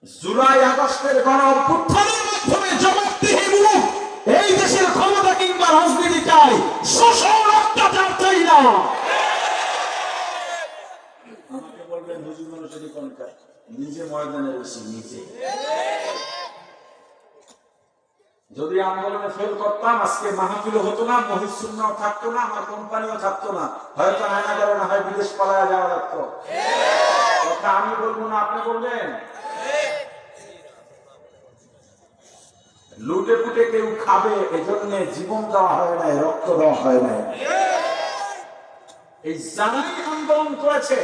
জুলাই আগস্টের গণ অভ্যুত্থানের মাধ্যমে জবাবদিহিমূলক এই দেশের ক্ষমতা কিংবা রাজনীতি চাই, শোষণ অত্যাচার চাই না। আমাকে বলবেন হুজুর মানুষের কোনটা নিজে ময়দানে বসে নিজে যদি আন্দোলনে ফেল করতাম আজকে মাহফিলও হতো না, মহিজ সুন্নাহও থাকতো না, আমার কোম্পানিও থাকতো না, হয়তো আয়না করে না হয় বিদেশ পালায় যাওয়া লাগতো। কথা আমি বলবো না, আপনি বলবেন। লুটে পুটে কেউ খাবে এজন্য জীবন দেওয়া হয় নাই, রক্ত দেওয়া হয় নাই। এই জানাই আন্দোলন করেছে,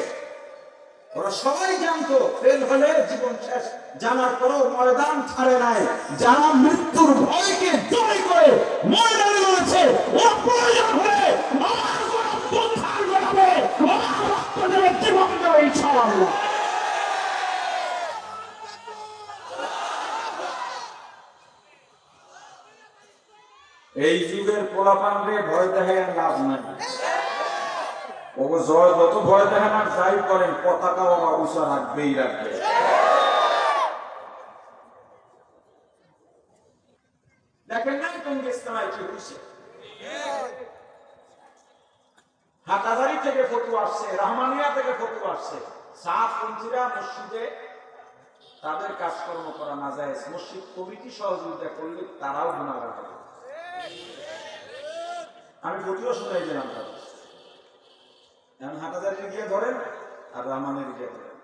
ওরা সবাই জানতো ফেল হলে জীবন শেষ, জানার পরেও ময়দান ছাড়ে নাই। যারা মৃত্যুর ভয়কে জয় করে ময়দানে রয়েছে, ওরা প্রয়োজন হলে আমার অভ্যুত্থান ঘটাবে, আমার রক্ত দেবে, জীবন দেবে ইনশাআল্লাহ। এই যুগের পোলাপানরে ভয় দেখায় লাভ নাই। ওগো জয় যত ভয় দেখেন আর যাই করেন, পতাকা ওরা উঁচা রাখবেই রাখবে। দেখেন নাই কোন ইসলামায় কি হয়েছে? হাটাজারি থেকে ফতোয়া আসছে, রহমানিয়া থেকে ফতোয়া আসছে, সাতপন্থীরা মসজিদে তাদের কাজকর্ম করা না যায়, মসজিদ কমিটি সহযোগিতা করলে তারাও গুনাহগার হবে। আমি ফতোয়া শুনাই দিলাম তাদের। এখন হাটাজারি গিয়ে ধরেন আর রহমানের গিয়ে ধরেন।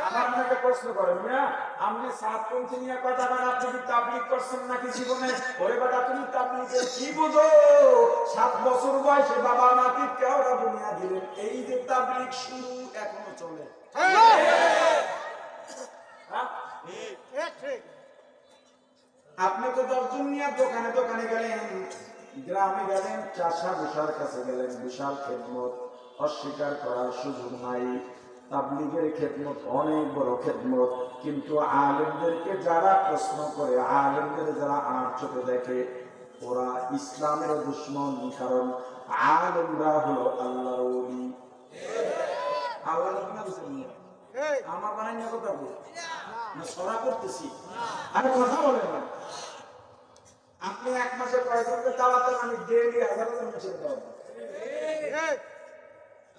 আমার আপনাকে প্রশ্ন করেন, মিয়া আপনি সাতপন্থী নিয়ে কথা বলেন, আপনি কি তাবলীগ করছেন নাকি জীবনে? ওরে বেটা তুমি তাবলীগের কি বুঝো? 7 বছর বয়সে বাবা নাতি কেওড়া দুনিয়া দিলেন, এই যে তাবলীগ শুরু এখনো চলে। আপনি তো 10 জন নিয়ে দোকানে দোকানে গেলেন, গ্রামে গেলেন, চাষা বসার কাছে গেলেন, বিশাল খেদমত, অস্বীকার করার সুযোগ নাই। তাবলীগের খেদমত অনেক বড় খেদমত, কিন্তু আলেমদেরকে যারা প্রশ্ন করে, আলেমদের যারা আর চোখে দেখে, ওরা ইসলামের দুশমন। কারণ আলেমরা হলো আল্লাহর ওলি। আল্লাহ আমার বানাই না কথা বল না, সরা করতেছি আরে কথা বলেন না। আপনি 1 মাসে কয়েকজনকে দাওয়াত দেন, আমি ডেইলি 1000 মানুষের দাওয়াত দিই।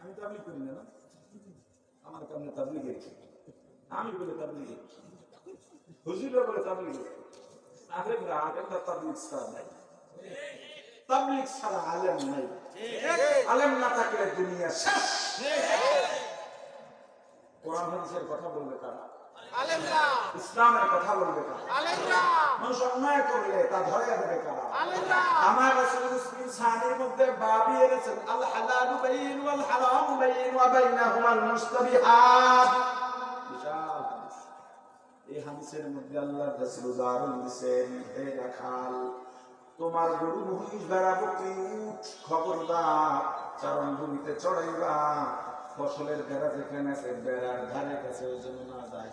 আমি তাবলীগ করি না, আমার কামনে তাবলীগ গেছি, আমি বলে তাবলীগ গেছি, হুজুররা বলে তাবলীগ গেছি। আলেমরা তাবলীগ ছাড়া নাই, তাবলীগ ছাড়া আলেম নাই। আলেম না থাকলে দুনিয়া শেষ। কোরআন হাদিসের কথা বলবে কারা? আলেমরা। ইসলামের কথা বলবে কারা? আলেমরা। মানুষ অন্যায় করলে তা ধরে দেবে কারা? আলেমরা। আমার রাসূল মুসলিম সাহাবীর মধ্যে বাবি এনেছেন, আল হালালু বাইয়িন ওয়াল হারামু বাইয়িন ওয়া বাইনাহুমাল মুশতাবিহাত। বিশাল হাদিস। এই হাদিসের মধ্যে আল্লাহর রাসূল উদাহরণ দিয়েছেন, হে রাখাল, তোমার গরু মহিষ ভেড়া বকরি উট খবরদার চারণ ভূমিতে চড়াইবা, ফসলের বেড়া যেখানে আছে বেড়ার ধারে কাছে ওই জন্য না যায়।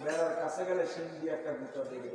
বেড়ার কাছে গেলে সিং দিয়ে একটা গুঁতো দিবে।